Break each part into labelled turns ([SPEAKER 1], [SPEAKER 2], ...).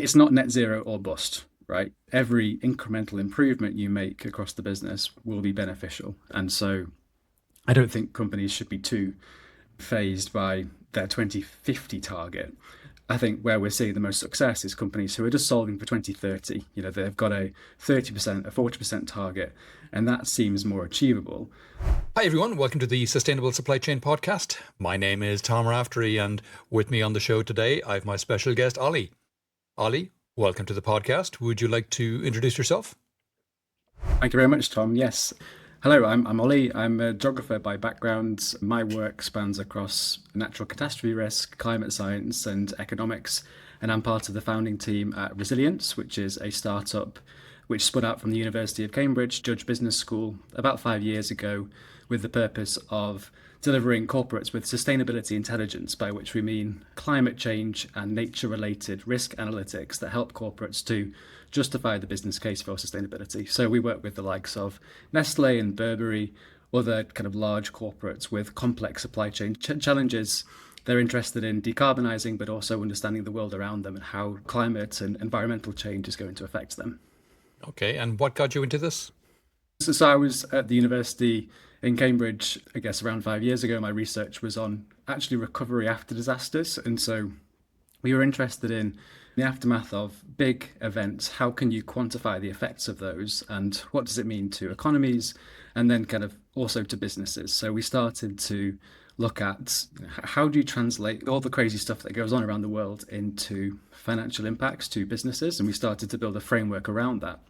[SPEAKER 1] it's not net zero or bust, right? Every incremental improvement you make across the business will be beneficial. And so I don't think companies should be too phased by their 2050 target. I think where we're seeing the most success is companies who are just solving for 2030. They've got a 30%, a 40% target, and that seems more achievable.
[SPEAKER 2] Hi, everyone. Welcome to the Sustainable Supply Chain Podcast. My name is Tom Raftery, and with me on the show today, I have my special guest, Ollie. Ollie, welcome to the podcast. Would you like to introduce yourself?
[SPEAKER 1] Thank you very much, Tom. Yes. Hello, I'm Ollie. I'm a geographer by background. My work spans across natural catastrophe risk, climate science, and economics. And I'm part of the founding team at Risilience, which is a startup which spun out from the University of Cambridge Judge Business School about 5 years ago with the purpose of delivering corporates with sustainability intelligence, by which we mean climate change and nature-related risk analytics that help corporates to justify the business case for sustainability. So we work with the likes of Nestlé and Burberry, other kind of large corporates with complex supply chain challenges. They're interested in decarbonising, but also understanding the world around them and how climate and environmental change is going to affect them.
[SPEAKER 2] Okay, and what got you into this?
[SPEAKER 1] So I was at the university in Cambridge, I guess around 5 years ago. My research was on actually recovery after disasters. And so we were interested in the aftermath of big events. How can you quantify the effects of those? And what does it mean to economies? And then kind of also to businesses. So we started to look at how do you translate all the crazy stuff that goes on around the world into financial impacts to businesses? And we started to build a framework around that.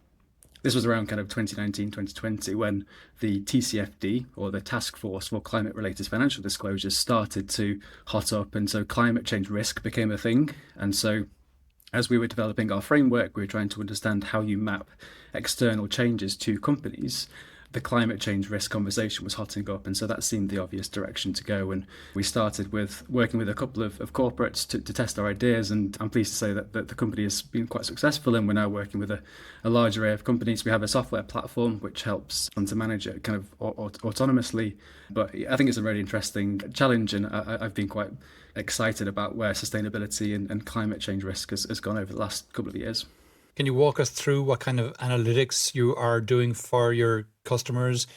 [SPEAKER 1] This was around kind of 2019, 2020, when the TCFD, or the Task Force for Climate-Related Financial Disclosures, started to hot up. And so climate change risk became a thing. And so as we were developing our framework, we were trying to understand how you map external changes to companies. The climate change risk conversation was hotting up, and so that seemed the obvious direction to go. And we started with working with a couple of corporates to test our ideas, and I'm pleased to say that the company has been quite successful, and we're now working with a large array of companies. We have a software platform which helps them to manage it kind of autonomously, but I think it's a really interesting challenge, and I've been quite excited about where sustainability and climate change risk has gone over the last couple of years.
[SPEAKER 2] Can you walk us through what kind of analytics you are doing for your customers?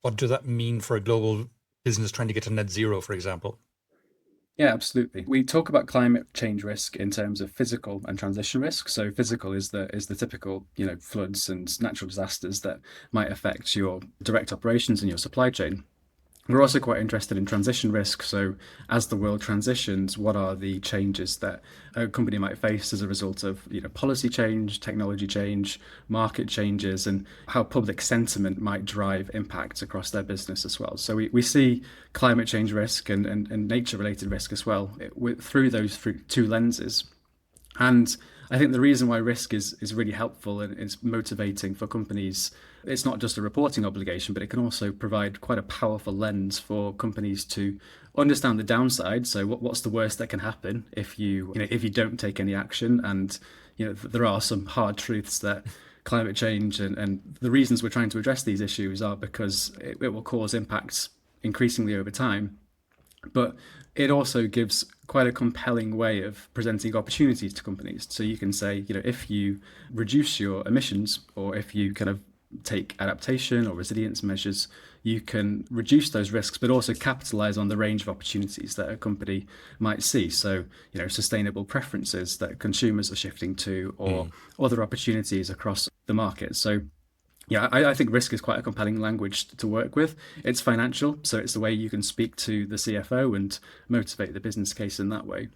[SPEAKER 2] What does that mean for a global business trying to get to net zero, for example?
[SPEAKER 1] Yeah, absolutely. We talk about climate change risk in terms of physical and transition risk. So physical is the typical, floods and natural disasters that might affect your direct operations and your supply chain. We're also quite interested in transition risk. So as the world transitions, what are the changes that a company might face as a result of policy change, technology change, market changes, and how public sentiment might drive impacts across their business as well. So we see climate change risk and nature-related risk as well through those two lenses. And I think the reason why risk is really helpful and is motivating for companies, it's not just a reporting obligation, but it can also provide quite a powerful lens for companies to understand the downside. So what's the worst that can happen if you don't take any action? And there are some hard truths that climate change and the reasons we're trying to address these issues are because it will cause impacts increasingly over time. But it also gives quite a compelling way of presenting opportunities to companies. So you can say, if you reduce your emissions, or if you kind of take adaptation or resilience measures, you can reduce those risks, but also capitalize on the range of opportunities that a company might see. So, sustainable preferences that consumers are shifting to, or other opportunities across the market. So yeah, I think risk is quite a compelling language to work with. It's financial, so it's the way you can speak to the CFO and motivate the business case in that way.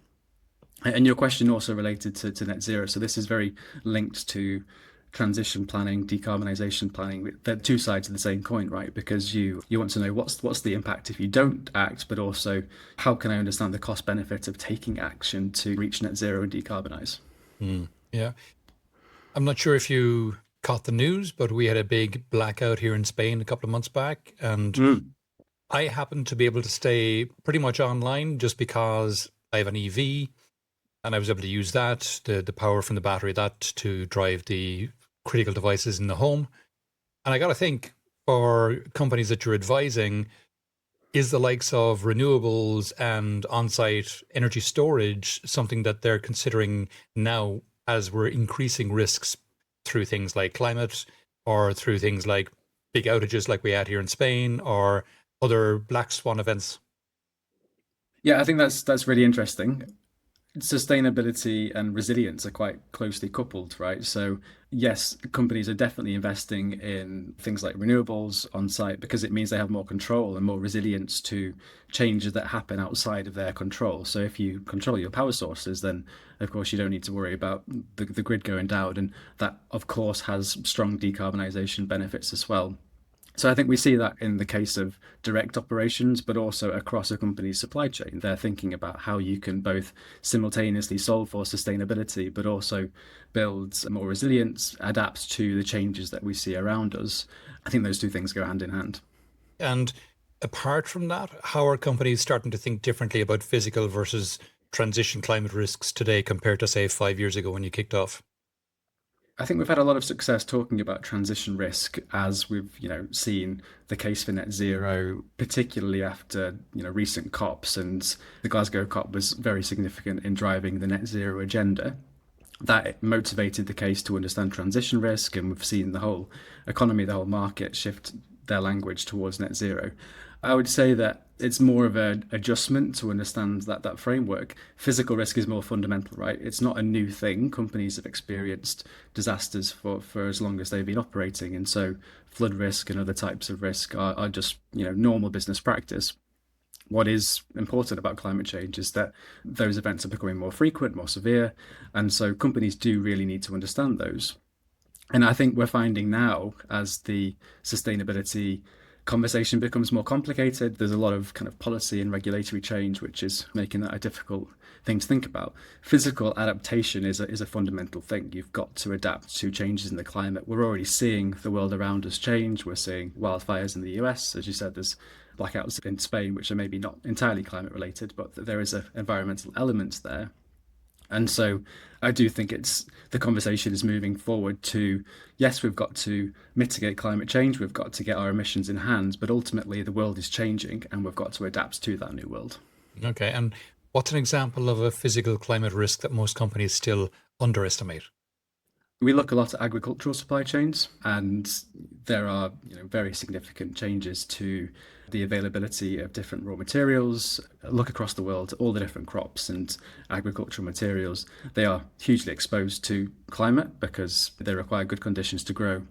[SPEAKER 1] And your question also related to net zero. So this is very linked to transition planning, decarbonisation planning. They're two sides of the same coin, right? Because you want to know what's the impact if you don't act, but also how can I understand the cost benefit of taking action to reach net zero and decarbonise?
[SPEAKER 2] Yeah. I'm not sure if you caught the news, but we had a big blackout here in Spain a couple of months back, and I happened to be able to stay pretty much online just because I have an EV, and I was able to use that, the power from the battery, that to drive the critical devices in the home. And I got to think, for companies that you're advising, is the likes of renewables and on-site energy storage something that they're considering now as we're increasing risks through things like climate or through things like big outages like we had here in Spain or other black swan events?
[SPEAKER 1] Yeah, I think that's really interesting. Sustainability and resilience are quite closely coupled, right? So, yes, companies are definitely investing in things like renewables on site because it means they have more control and more resilience to changes that happen outside of their control. So, if you control your power sources, then of course you don't need to worry about the grid going down. And that, of course, has strong decarbonisation benefits as well. So I think we see that in the case of direct operations, but also across a company's supply chain. They're thinking about how you can both simultaneously solve for sustainability, but also build more resilience, adapt to the changes that we see around us. I think those two things go hand in hand.
[SPEAKER 2] And apart from that, how are companies starting to think differently about physical versus transition climate risks today compared to, say, 5 years ago when you kicked off?
[SPEAKER 1] I think we've had a lot of success talking about transition risk as we've, seen the case for net zero, particularly after, recent COPs, and the Glasgow COP was very significant in driving the net zero agenda. That motivated the case to understand transition risk, and we've seen the whole economy, the whole market shift their language towards net zero. I would say that it's more of an adjustment to understand that framework. Physical risk is more fundamental, right? It's not a new thing. Companies have experienced disasters for as long as they've been operating, and so flood risk and other types of risk are just normal business practice. What is important about climate change is that those events are becoming more frequent, more severe, and so companies do really need to understand those. And I think we're finding now, as the sustainability conversation becomes more complicated, there's a lot of kind of policy and regulatory change, which is making that a difficult thing to think about. Physical adaptation is a fundamental thing. You've got to adapt to changes in the climate. We're already seeing the world around us change. We're seeing wildfires in the US. As you said, there's blackouts in Spain, which are maybe not entirely climate related, but there is an environmental element there. And so I do think it's the conversation is moving forward to, yes, we've got to mitigate climate change, we've got to get our emissions in hand, but ultimately the world is changing and we've got to adapt to that new world.
[SPEAKER 2] Okay. And what's an example of a physical climate risk that most companies still underestimate?
[SPEAKER 1] We look a lot at agricultural supply chains, and there are very significant changes to the availability of different raw materials. Look across the world, all the different crops and agricultural materials. They are hugely exposed to climate because they require good conditions to grow.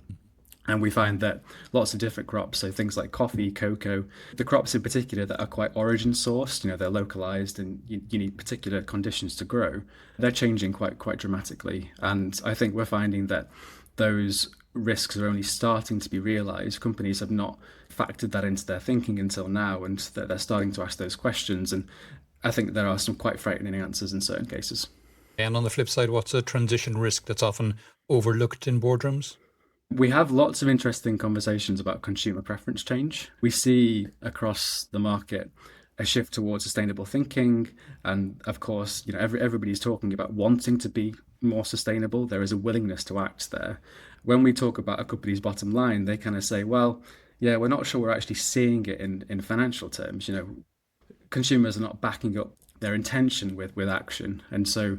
[SPEAKER 1] And we find that lots of different crops, so things like coffee, cocoa, the crops in particular that are quite origin sourced, they're localized and you need particular conditions to grow, they're changing quite dramatically. And I think we're finding that those risks are only starting to be realized. Companies have not factored that into their thinking until now, and that they're starting to ask those questions. And I think there are some quite frightening answers in certain cases.
[SPEAKER 2] And on the flip side, what's a transition risk that's often overlooked in boardrooms?
[SPEAKER 1] We have lots of interesting conversations about consumer preference change. We see across the market a shift towards sustainable thinking, and of course, everybody's talking about wanting to be more sustainable. There is a willingness to act there. When we talk about a company's bottom line, they kind of say, "Well, yeah, we're not sure we're actually seeing it in financial terms." Consumers are not backing up their intention with action, and so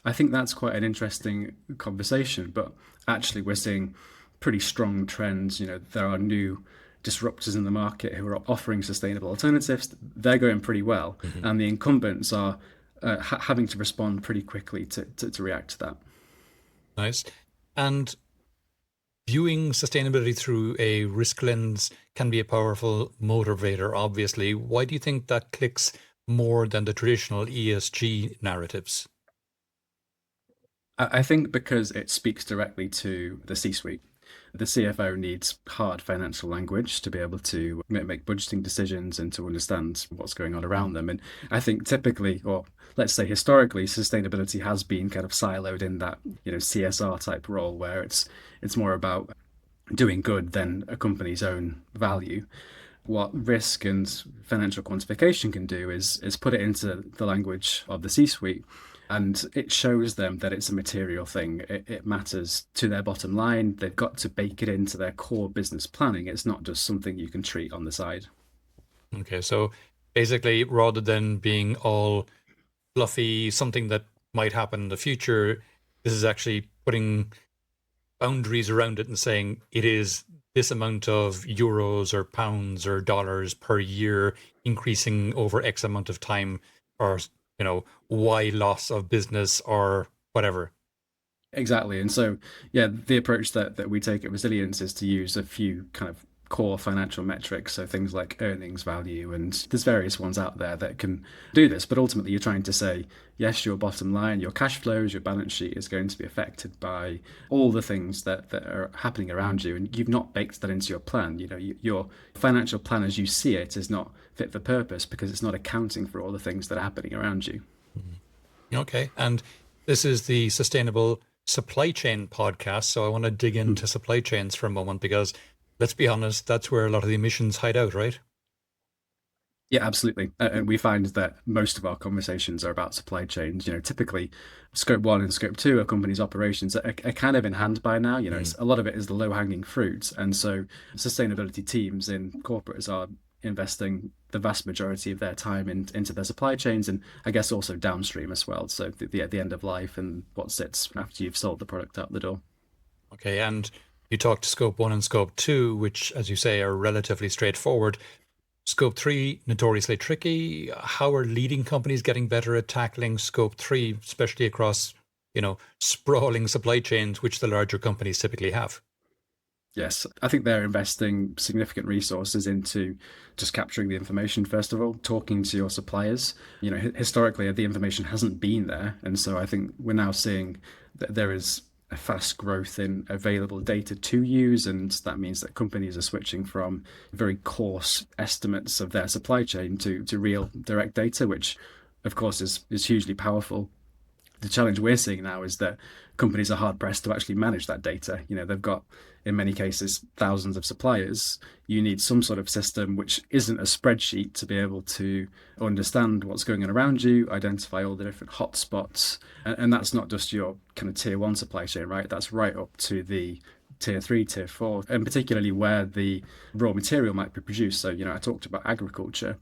[SPEAKER 1] I think that's quite an interesting conversation. But actually, we're seeing pretty strong trends. There are new disruptors in the market who are offering sustainable alternatives. They're going pretty well, and the incumbents are having to respond pretty quickly to react to that.
[SPEAKER 2] Nice. And viewing sustainability through a risk lens can be a powerful motivator, obviously. Why do you think that clicks more than the traditional ESG narratives?
[SPEAKER 1] I think because it speaks directly to the C-suite. The CFO needs hard financial language to be able to make budgeting decisions and to understand what's going on around them. And I think typically, or let's say historically, sustainability has been kind of siloed in that CSR type role where it's more about doing good than a company's own value. What risk and financial quantification can do is put it into the language of the C-suite, and it shows them that it's a material thing. It matters to their bottom line. They've got to bake it into their core business planning. It's not just something you can treat on the side.
[SPEAKER 2] Okay, so basically, rather than being all fluffy, something that might happen in the future, This is actually putting boundaries around it and saying it is this amount of euros or pounds or dollars per year increasing over X amount of time, or Y loss of business or whatever.
[SPEAKER 1] Exactly. And so, yeah, the approach that we take at Resilience is to use a few kind of core financial metrics. So things like earnings value, and there's various ones out there that can do this. But ultimately, you're trying to say, yes, your bottom line, your cash flows, your balance sheet is going to be affected by all the things that are happening around you. And you've not baked that into your plan. Your financial plan as you see it is not fit for purpose because it's not accounting for all the things that are happening around you.
[SPEAKER 2] Okay. And this is the Sustainable Supply Chain podcast. So I want to dig into supply chains for a moment because let's be honest, that's where a lot of the emissions hide out, right?
[SPEAKER 1] Yeah, absolutely. And we find that most of our conversations are about supply chains. Typically scope one and scope two of companies' operations are kind of in hand by now. A lot of it is the low hanging fruit. And so sustainability teams in corporates are investing the vast majority of their time into their supply chains, and I guess also downstream as well. So at the end of life and what sits after you've sold the product out the door.
[SPEAKER 2] Okay. And you talked scope one and scope two, which, as you say, are relatively straightforward. Scope three, notoriously tricky. How are leading companies getting better at tackling scope three, especially across, sprawling supply chains, which the larger companies typically have?
[SPEAKER 1] Yes, I think they're investing significant resources into just capturing the information, first of all, talking to your suppliers. Historically, the information hasn't been there. And so I think we're now seeing that there is a fast growth in available data to use. And that means that companies are switching from very coarse estimates of their supply chain to real direct data, which, of course, is hugely powerful. The challenge we're seeing now is that companies are hard pressed to actually manage that data. They've got, in many cases, thousands of suppliers. You need some sort of system which isn't a spreadsheet to be able to understand what's going on around you, identify all the different hotspots. And that's not just your kind of tier one supply chain, right? That's right up to the tier three, tier four, and particularly where the raw material might be produced. So, I talked about agriculture.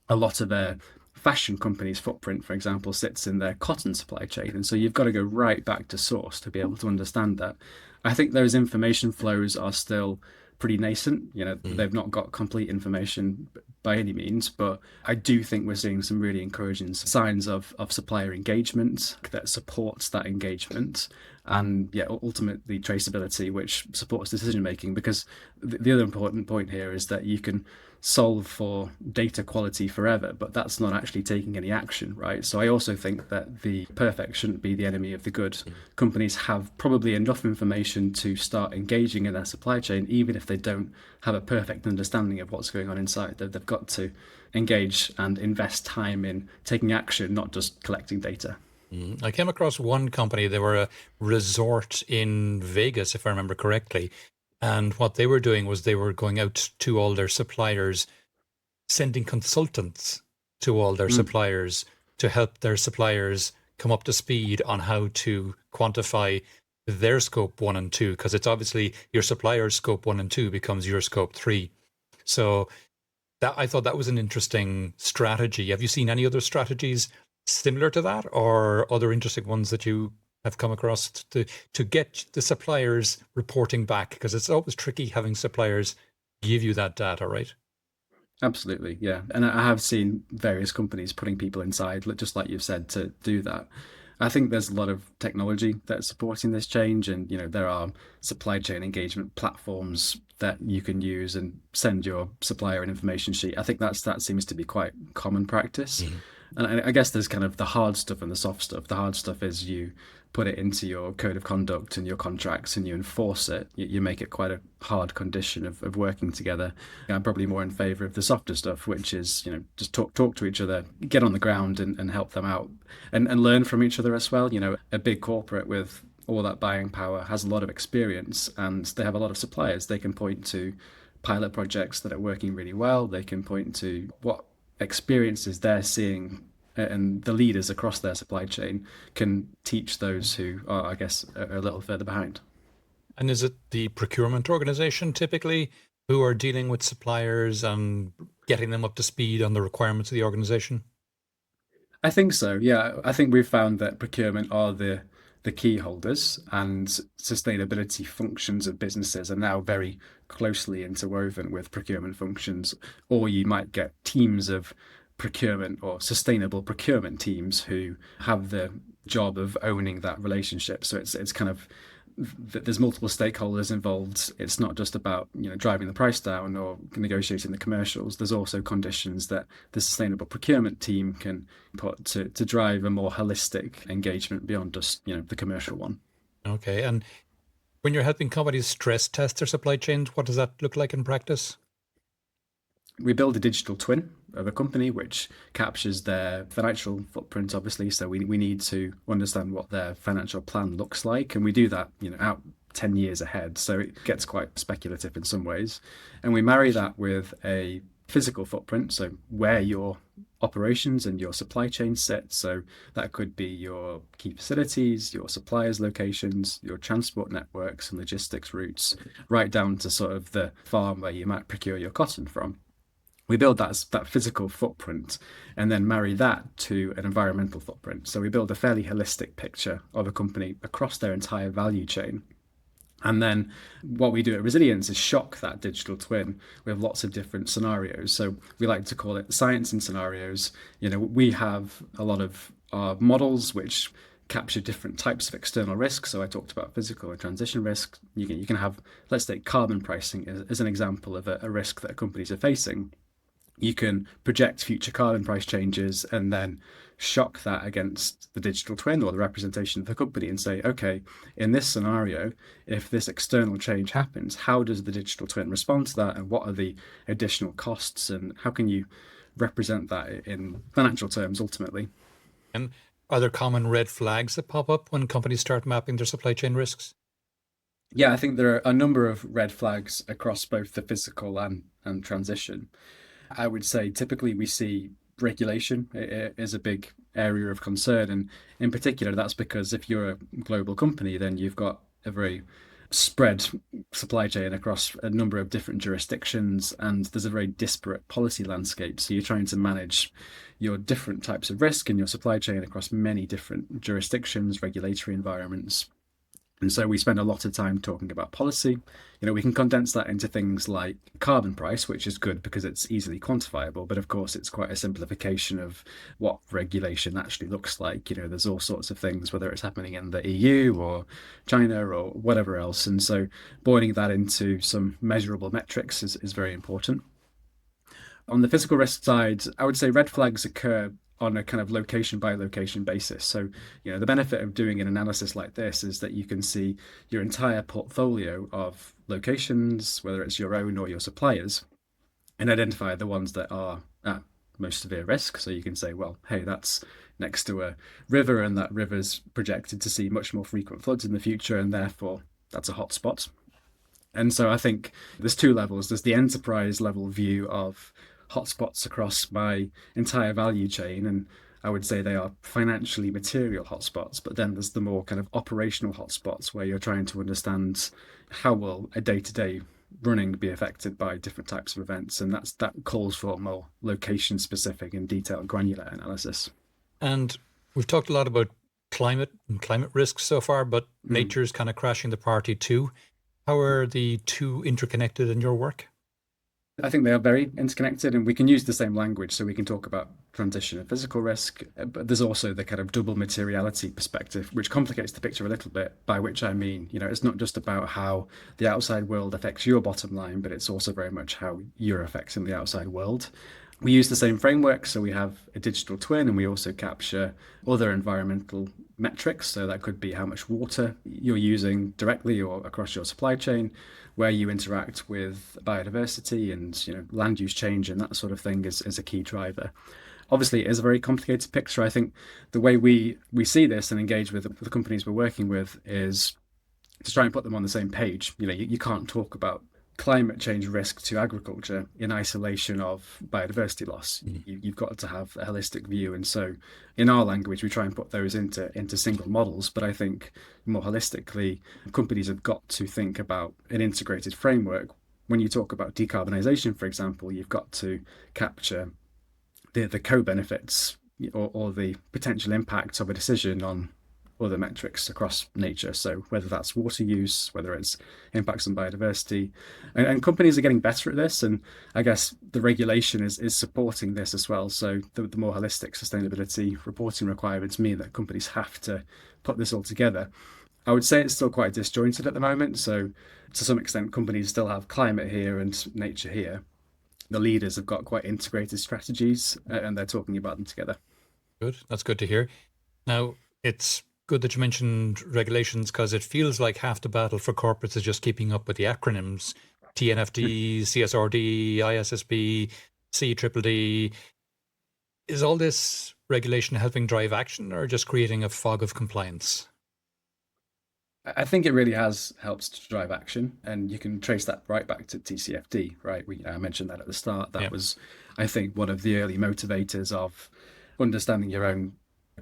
[SPEAKER 1] A lot of their fashion companies' footprint, for example, sits in their cotton supply chain. And so you've got to go right back to source to be able to understand that. I think those information flows are still pretty nascent. They've not got complete information by any means, but I do think we're seeing some really encouraging signs of supplier engagement that supports that engagement. And yeah, ultimately traceability, which supports decision making, because the other important point here is that you can solve for data quality forever, but that's not actually taking any action, right? So I also think that the perfect shouldn't be the enemy of the good. Companies have probably enough information to start engaging in their supply chain, even if they don't have a perfect understanding of what's going on inside. They've got to engage and invest time in taking action, not just collecting data.
[SPEAKER 2] I came across one company. They were a resort in Vegas, if I remember correctly. And what they were doing was they were going out to all their suppliers, sending consultants to all their suppliers to help their suppliers come up to speed on how to quantify their scope one and two, because it's obviously your supplier's scope one and two becomes your scope three. So that I thought that was an interesting strategy. Have you seen any other strategies similar to that, or other interesting ones that you have come across to get the suppliers reporting back? Because it's always tricky having suppliers give you that data, right?
[SPEAKER 1] Absolutely, yeah. And I have seen various companies putting people inside, just like you've said, to do that. I think there's a lot of technology that's supporting this change, and there are supply chain engagement platforms that you can use and send your supplier an information sheet. I think that seems to be quite common practice. And I guess there's kind of the hard stuff and the soft stuff. The hard stuff is you put it into your code of conduct and your contracts and you enforce it. You make it quite a hard condition of working together. I'm probably more in favor of the softer stuff, which is, just talk to each other, get on the ground and help them out and learn from each other as well. A big corporate with all that buying power has a lot of experience and they have a lot of suppliers. They can point to pilot projects that are working really well. They can point to what experiences they're seeing, and the leaders across their supply chain can teach those who are, I guess, a little further behind.
[SPEAKER 2] And is it the procurement organization typically who are dealing with suppliers and getting them up to speed on the requirements of the organization?
[SPEAKER 1] I think so. Yeah, I think we've found that procurement are the the key holders, and sustainability functions of businesses are now very closely interwoven with procurement functions. Or you might get teams of procurement or sustainable procurement teams who have the job of owning that relationship. So it's kind of, there's multiple stakeholders involved. It's not just about driving the price down or negotiating the commercials. There's also conditions that the sustainable procurement team can put to drive a more holistic engagement beyond just the commercial one.
[SPEAKER 2] Okay, and when you're helping companies stress test their supply chains, what does that look like in practice?
[SPEAKER 1] We build a digital twin of a company which captures their financial footprint, obviously. So we need to understand what their financial plan looks like. And we do that, out 10 years ahead. So it gets quite speculative in some ways. And we marry that with a physical footprint. So where your operations and your supply chain sit. So that could be your key facilities, your suppliers' locations, your transport networks and logistics routes, right down to sort of the farm where you might procure your cotton from. We build that physical footprint and then marry that to an environmental footprint. So we build a fairly holistic picture of a company across their entire value chain. And then what we do at Risilience is shock that digital twin with lots of different scenarios. So we like to call it science in scenarios. We have a lot of our models which capture different types of external risk. So I talked about physical and transition risk. You can have, let's take carbon pricing as an example of a risk that companies are facing. You can project future carbon price changes and then shock that against the digital twin or the representation of the company and say, okay, in this scenario, if this external change happens, how does the digital twin respond to that? And what are the additional costs? And how can you represent that in financial terms ultimately?
[SPEAKER 2] And are there common red flags that pop up when companies start mapping their supply chain risks?
[SPEAKER 1] Yeah, I think there are a number of red flags across both the physical and transition. I would say typically we see regulation is a big area of concern. And in particular, that's because if you're a global company, then you've got a very spread supply chain across a number of different jurisdictions, and there's a very disparate policy landscape. So you're trying to manage your different types of risk in your supply chain across many different jurisdictions, regulatory environments. And so we spend a lot of time talking about policy. We can condense that into things like carbon price, which is good because it's easily quantifiable. But of course, it's quite a simplification of what regulation actually looks like. There's all sorts of things, whether it's happening in the EU or China or whatever else. And so boiling that into some measurable metrics is very important. On the physical risk side, I would say red flags occur on a kind of location by location basis. So, the benefit of doing an analysis like this is that you can see your entire portfolio of locations, whether it's your own or your suppliers, and identify the ones that are at most severe risk. So you can say, well, hey, that's next to a river and that river's projected to see much more frequent floods in the future, and therefore that's a hot spot. And so I think there's two levels. There's the enterprise level view of hotspots across my entire value chain, and I would say they are financially material hotspots. But then there's the more kind of operational hotspots where you're trying to understand how will a day-to-day running be affected by different types of events, and that calls for more location specific and detailed granular analysis.
[SPEAKER 2] And we've talked a lot about climate and climate risks so far, but nature's kind of crashing the party too. How are the two interconnected in your work?
[SPEAKER 1] I think they are very interconnected, and we can use the same language, so we can talk about transition and physical risk, but there's also the kind of double materiality perspective, which complicates the picture a little bit, by which I mean, it's not just about how the outside world affects your bottom line, but it's also very much how you're affecting the outside world. We use the same framework, so we have a digital twin, and we also capture other environmental metrics. So that could be how much water you're using directly or across your supply chain, where you interact with biodiversity and land use change, and that sort of thing is a key driver. Obviously, it is a very complicated picture. I think the way we see this and engage with the companies we're working with is to try and put them on the same page. You can't talk about climate change risk to agriculture in isolation of biodiversity loss. You've got to have a holistic view, and so in our language we try and put those into single models. But I think more holistically, companies have got to think about an integrated framework. When you talk about decarbonisation, for example, you've got to capture the co-benefits or the potential impacts of a decision on other metrics across nature. So whether that's water use, whether it's impacts on biodiversity, and companies are getting better at this. And I guess the regulation is supporting this as well. So the more holistic sustainability reporting requirements mean that companies have to put this all together. I would say it's still quite disjointed at the moment. So to some extent, companies still have climate here and nature here. The leaders have got quite integrated strategies and they're talking about them together.
[SPEAKER 2] Good. That's good to hear. Now, it's good that you mentioned regulations because it feels like half the battle for corporates is just keeping up with the acronyms: TNFD, CSRD, ISSB, CDDD. Is all this regulation helping drive action or just creating a fog of compliance?
[SPEAKER 1] I think it really has helped to drive action, and you can trace that right back to TCFD, right? I mentioned that at the start. That was, I think, one of the early motivators of understanding your own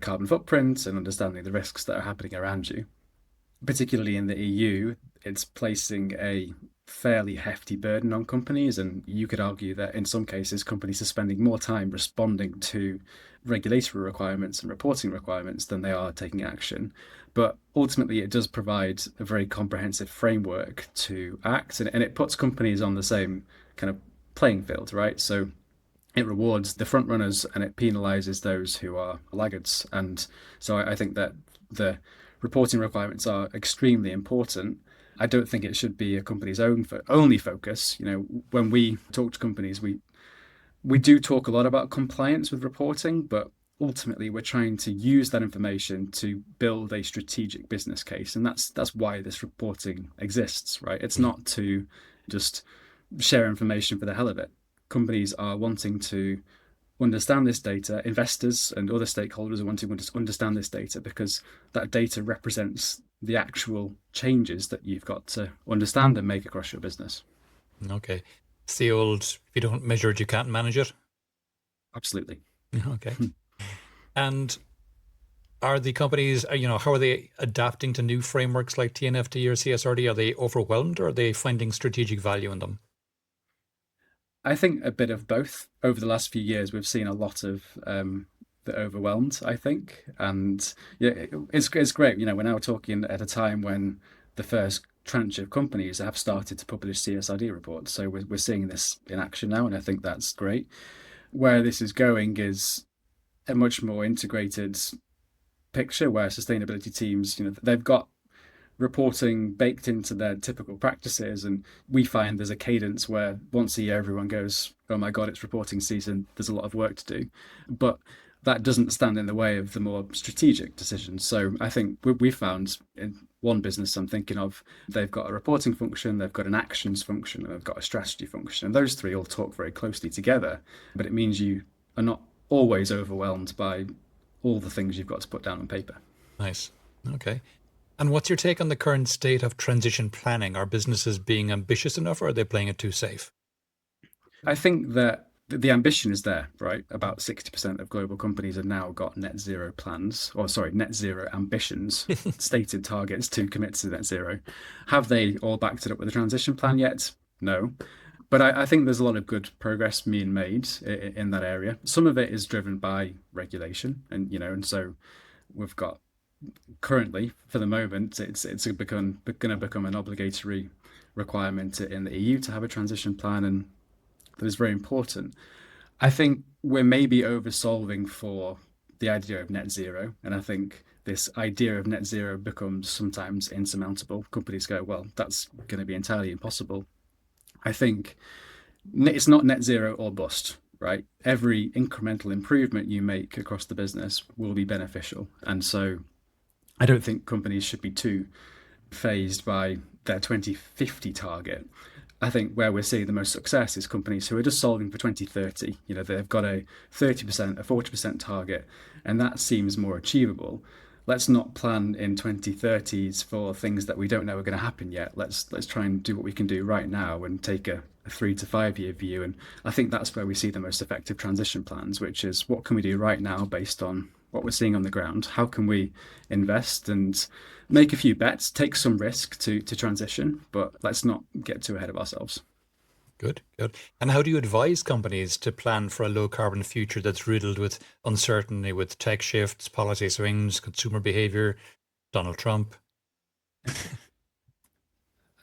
[SPEAKER 1] carbon footprint and understanding the risks that are happening around you. Particularly in the EU, it's placing a fairly hefty burden on companies, and you could argue that in some cases companies are spending more time responding to regulatory requirements and reporting requirements than they are taking action. But ultimately it does provide a very comprehensive framework to act, and it puts companies on the same kind of playing field, right? So it rewards the front runners and it penalizes those who are laggards. And so I think that the reporting requirements are extremely important. I don't think it should be a company's only focus. When we talk to companies, we do talk a lot about compliance with reporting, but ultimately we're trying to use that information to build a strategic business case, and that's why this reporting exists, right? It's not to just share information for the hell of it. Companies are wanting to understand this data. Investors and other stakeholders are wanting to understand this data because that data represents the actual changes that you've got to understand and make across your business.
[SPEAKER 2] Okay. It's the old, if you don't measure it, you can't manage it.
[SPEAKER 1] Absolutely.
[SPEAKER 2] Okay. And are the companies, how are they adapting to new frameworks like TNFD or CSRD? Are they overwhelmed or are they finding strategic value in them?
[SPEAKER 1] I think a bit of both. Over the last few years, we've seen a lot of the overwhelmed, I think. And yeah, it's great. We're now talking at a time when the first tranche of companies have started to publish CSRD reports. So we're seeing this in action now, and I think that's great. Where this is going is a much more integrated picture where sustainability teams, they've got reporting baked into their typical practices, and we find there's a cadence where once a year everyone goes, oh my god, it's reporting season, there's a lot of work to do. But that doesn't stand in the way of the more strategic decisions. So I think we found in one business I'm thinking of, they've got a reporting function, they've got an actions function, and they've got a strategy function, and those three all talk very closely together. But it means you are not always overwhelmed by all the things you've got to put down on paper.
[SPEAKER 2] Nice. Okay. And what's your take on the current state of transition planning? Are businesses being ambitious enough, or are they playing it too safe?
[SPEAKER 1] I think that the ambition is there, right? About 60% of global companies have now got net zero plans, net zero ambitions, stated targets to commit to net zero. Have they all backed it up with a transition plan yet? No. But I think there's a lot of good progress being made in that area. Some of it is driven by regulation, and so we've got currently, for the moment, it's going to become an obligatory requirement in the EU to have a transition plan, and that is very important. I think we're maybe oversolving for the idea of net zero, and I think this idea of net zero becomes sometimes insurmountable. Companies go, well, that's going to be entirely impossible. I think it's not net zero or bust, right? Every incremental improvement you make across the business will be beneficial. And so I don't think companies should be too phased by their 2050 target. I think where we're seeing the most success is companies who are just solving for 2030. They've got a 30%, a 40% target, and that seems more achievable. Let's not plan in 2030s for things that we don't know are going to happen yet. Let's try and do what we can do right now and take a 3 to 5 year view. And I think that's where we see the most effective transition plans, which is what can we do right now based on what we're seeing on the ground? How can we invest and make a few bets, take some risk to transition, but let's not get too ahead of ourselves.
[SPEAKER 2] Good. And how do you advise companies to plan for a low carbon future that's riddled with uncertainty, with tech shifts, policy swings, consumer behavior? Donald Trump.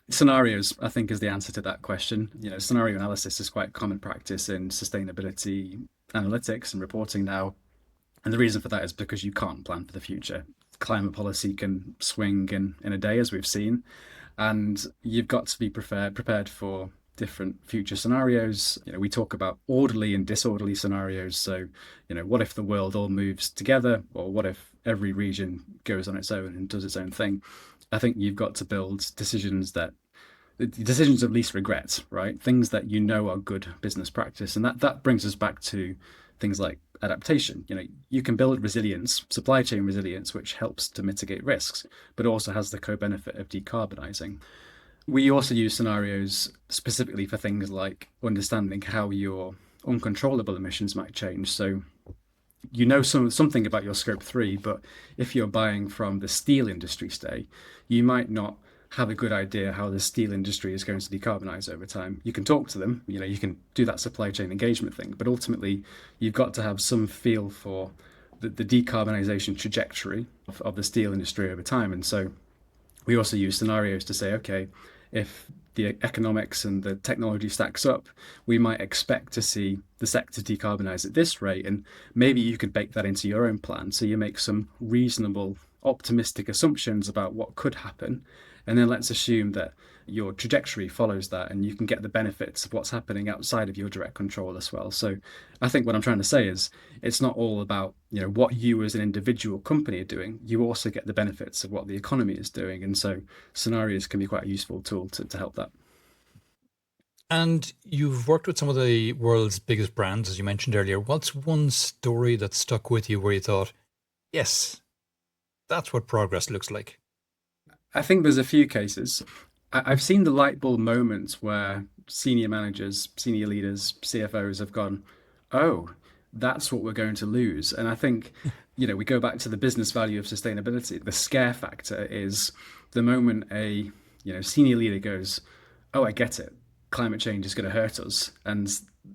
[SPEAKER 1] Scenarios, I think, is the answer to that question. Scenario analysis is quite common practice in sustainability analytics and reporting now. And the reason for that is because you can't plan for the future. Climate policy can swing in a day, as we've seen. And you've got to be prepared for different future scenarios. We talk about orderly and disorderly scenarios. So, what if the world all moves together, or what if every region goes on its own and does its own thing? I think you've got to build decisions of least regret, right? Things that are good business practice. And that brings us back to things like adaptation. You can build resilience, supply chain resilience, which helps to mitigate risks, but also has the co-benefit of decarbonising. We also use scenarios specifically for things like understanding how your uncontrollable emissions might change. So something about your scope 3, but if you're buying from the steel industry, you might not have a good idea how the steel industry is going to decarbonize over time. You can talk to them, you can do that supply chain engagement thing, but ultimately you've got to have some feel for the decarbonization trajectory of the steel industry over time. And so we also use scenarios to say, okay, if the economics and the technology stacks up, we might expect to see the sector decarbonize at this rate. And maybe you could bake that into your own plan. So you make some reasonable, optimistic assumptions about what could happen. And then let's assume that your trajectory follows that and you can get the benefits of what's happening outside of your direct control as well. So I think what I'm trying to say is it's not all about what you as an individual company are doing. You also get the benefits of what the economy is doing. And so scenarios can be quite a useful tool to help that.
[SPEAKER 2] And you've worked with some of the world's biggest brands, as you mentioned earlier. What's one story that stuck with you where you thought, yes, that's what progress looks like?
[SPEAKER 1] I think there's a few cases. I've seen the light bulb moments where senior managers, senior leaders, CFOs have gone, oh, that's what we're going to lose. And I think, we go back to the business value of sustainability. The scare factor is the moment a senior leader goes, oh, I get it. Climate change is going to hurt us. And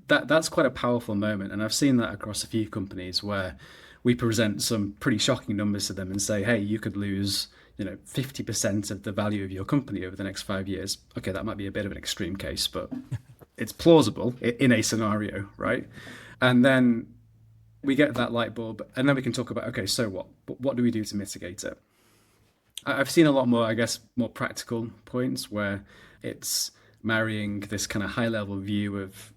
[SPEAKER 1] that's quite a powerful moment. And I've seen that across a few companies where we present some pretty shocking numbers to them and say, hey, you could lose 50% of the value of your company over the next 5 years. Okay, that might be a bit of an extreme case, but it's plausible in a scenario, right? And then we get that light bulb, and then we can talk about, okay, so what? What do we do to mitigate it? I've seen a lot more, I guess, more practical points where it's marrying this kind of high level view of,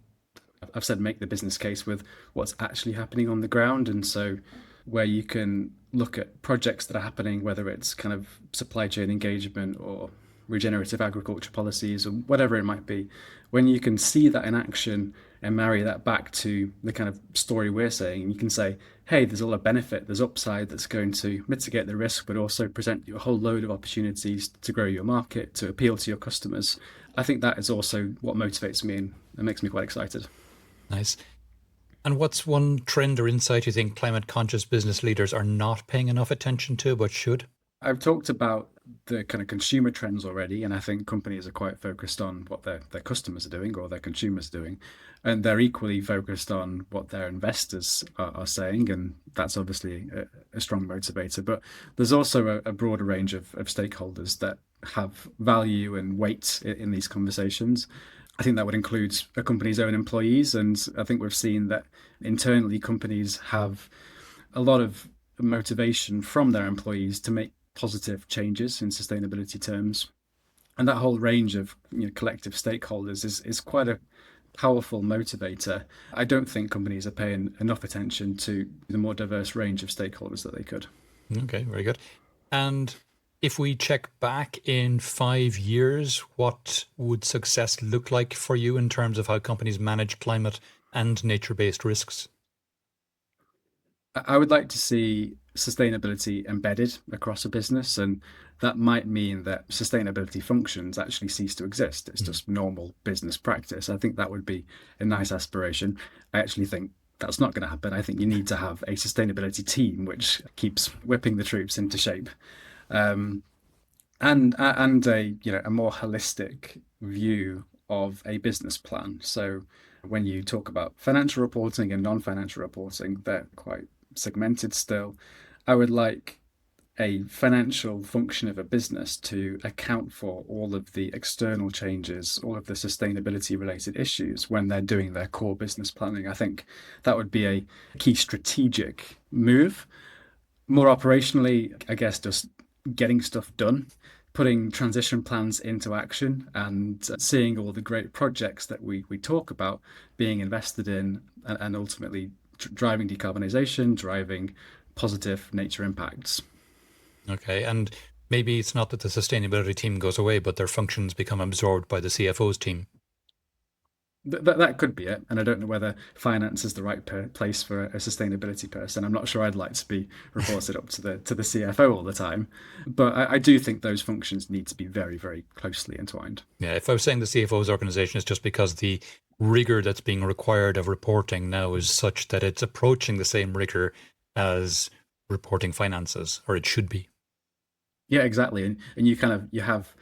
[SPEAKER 1] I've said, make the business case with what's actually happening on the ground. And so where you can look at projects that are happening, whether it's kind of supply chain engagement or regenerative agriculture policies or whatever it might be, when you can see that in action and marry that back to the kind of story we're saying, you can say, hey, there's a lot of benefit, there's upside that's going to mitigate the risk, but also present you a whole load of opportunities to grow your market, to appeal to your customers. I think that is also what motivates me and makes me quite excited.
[SPEAKER 2] Nice. And what's one trend or insight you think climate conscious business leaders are not paying enough attention to but should?
[SPEAKER 1] I've talked about the kind of consumer trends already, and I think companies are quite focused on what their customers are doing or their consumers are doing, and they're equally focused on what their investors are saying, and that's obviously a strong motivator. But there's also a broader range of stakeholders that have value and weight in these conversations. I think that would include a company's own employees, and I think we've seen that internally companies have a lot of motivation from their employees to make positive changes in sustainability terms. And that whole range of collective stakeholders is quite a powerful motivator. I don't think companies are paying enough attention to the more diverse range of stakeholders that they could.
[SPEAKER 2] Okay, very good. And if we check back in 5 years, what would success look like for you in terms of how companies manage climate and nature-based risks?
[SPEAKER 1] I would like to see sustainability embedded across a business, and that might mean that sustainability functions actually cease to exist. It's just normal business practice. I think that would be a nice aspiration. I actually think that's not going to happen. I think you need to have a sustainability team which keeps whipping the troops into shape, and a more holistic view of a business plan. So when you talk about financial reporting and non-financial reporting, they're quite segmented still. I would like a financial function of a business to account for all of the external changes, all of the sustainability related issues when they're doing their core business planning. I think that would be a key strategic move. More operationally, I guess just getting stuff done, putting transition plans into action, and seeing all the great projects that we talk about being invested in, and ultimately driving decarbonisation, driving positive nature impacts.
[SPEAKER 2] Okay, and maybe it's not that the sustainability team goes away, but their functions become absorbed by the CFOs team.
[SPEAKER 1] That could be it. And I don't know whether finance is the right place for a sustainability person. I'm not sure I'd like to be reported up to the CFO all the time. But I do think those functions need to be very, very closely entwined.
[SPEAKER 2] Yeah, if I was saying the CFO's organization, is just because the rigor that's being required of reporting now is such that it's approaching the same rigor as reporting finances, or it should be.
[SPEAKER 1] Yeah, exactly. And you have,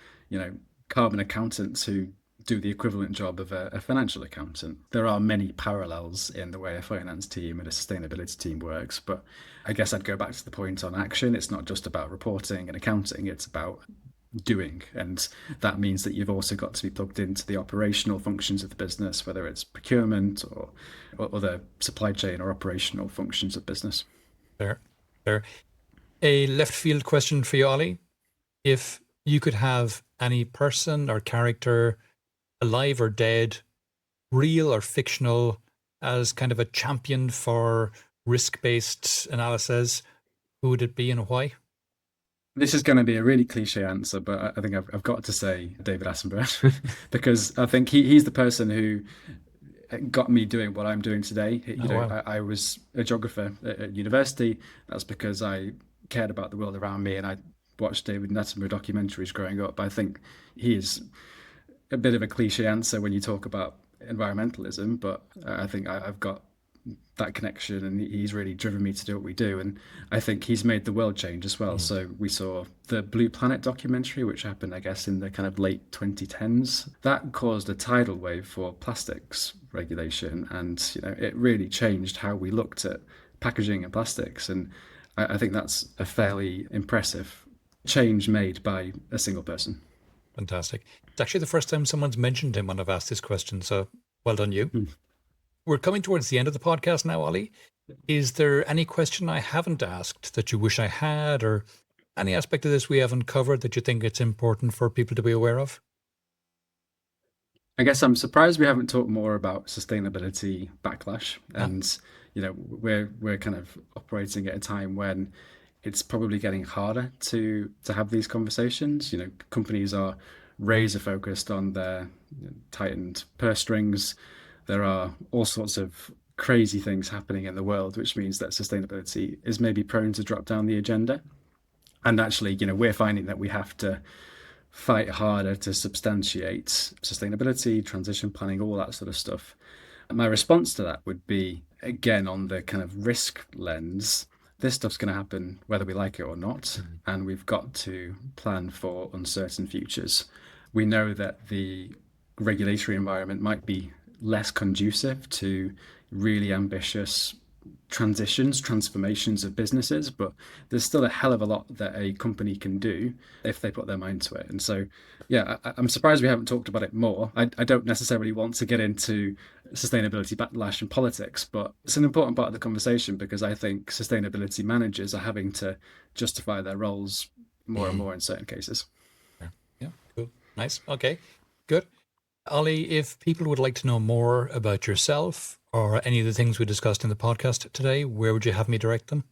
[SPEAKER 1] carbon accountants who do the equivalent job of a financial accountant. There are many parallels in the way a finance team and a sustainability team works, but I guess I'd go back to the point on action. It's not just about reporting and accounting, it's about doing. And that means that you've also got to be plugged into the operational functions of the business, whether it's procurement or other supply chain or operational functions of business.
[SPEAKER 2] Fair. A left field question for you, Ollie. If you could have any person or character, alive or dead, real or fictional, as kind of a champion for risk-based analysis, who would it be and why?
[SPEAKER 1] This is going to be a really cliche answer, but I think I've got to say David Attenborough because I think he's the person who got me doing what I'm doing today.
[SPEAKER 2] Wow.
[SPEAKER 1] I was a geographer at university. That's because I cared about the world around me and I watched David Attenborough documentaries growing up. I think he is a bit of a cliche answer when you talk about environmentalism, but I think I've got that connection and he's really driven me to do what we do. And I think he's made the world change as well. So we saw the Blue Planet documentary, which happened, I guess, in the kind of late 2010s. That caused a tidal wave for plastics regulation. And, it really changed how we looked at packaging and plastics. And I think that's a fairly impressive change made by a single person.
[SPEAKER 2] Fantastic. It's actually the first time someone's mentioned him when I've asked this question, so well done you. We're coming towards the end of the podcast now, Ollie. Is there any question I haven't asked that you wish I had, or any aspect of this we haven't covered that you think it's important for people to be aware of?
[SPEAKER 1] I guess I'm surprised we haven't talked more about sustainability backlash. And, we're kind of operating at a time when it's probably getting harder to have these conversations. Companies are razor focused on their tightened purse strings. There are all sorts of crazy things happening in the world, which means that sustainability is maybe prone to drop down the agenda. And actually, we're finding that we have to fight harder to substantiate sustainability, transition planning, all that sort of stuff. And my response to that would be, again, on the kind of risk lens, this stuff's going to happen whether we like it or not. And we've got to plan for uncertain futures. We know that the regulatory environment might be less conducive to really ambitious transformations of businesses, but there's still a hell of a lot that a company can do if they put their mind to it. And so, yeah, I'm surprised we haven't talked about it more. I don't necessarily want to get into sustainability backlash and politics, but it's an important part of the conversation because I think sustainability managers are having to justify their roles more and more in certain cases.
[SPEAKER 2] Yeah, cool. Nice. Okay, good. Ollie, if people would like to know more about yourself or any of the things we discussed in the podcast today, where would you have me direct them?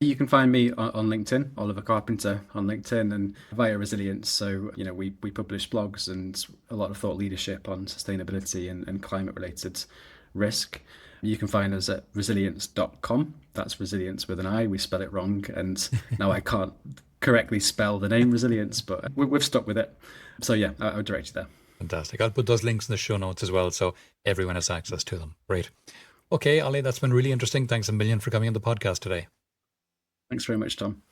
[SPEAKER 1] You can find me on LinkedIn, Oliver Carpenter on LinkedIn, and via Risilience. So, we publish blogs and a lot of thought leadership on sustainability and climate related risk. You can find us at resilience.com. That's resilience with an I. We spell it wrong. And now I can't correctly spell the name Risilience, but we've stuck with it. So, yeah, I would direct you there.
[SPEAKER 2] Fantastic. I'll put those links in the show notes as well, so everyone has access to them. Great. Okay, Ollie, that's been really interesting. Thanks a million for coming on the podcast today.
[SPEAKER 1] Thanks very much, Tom.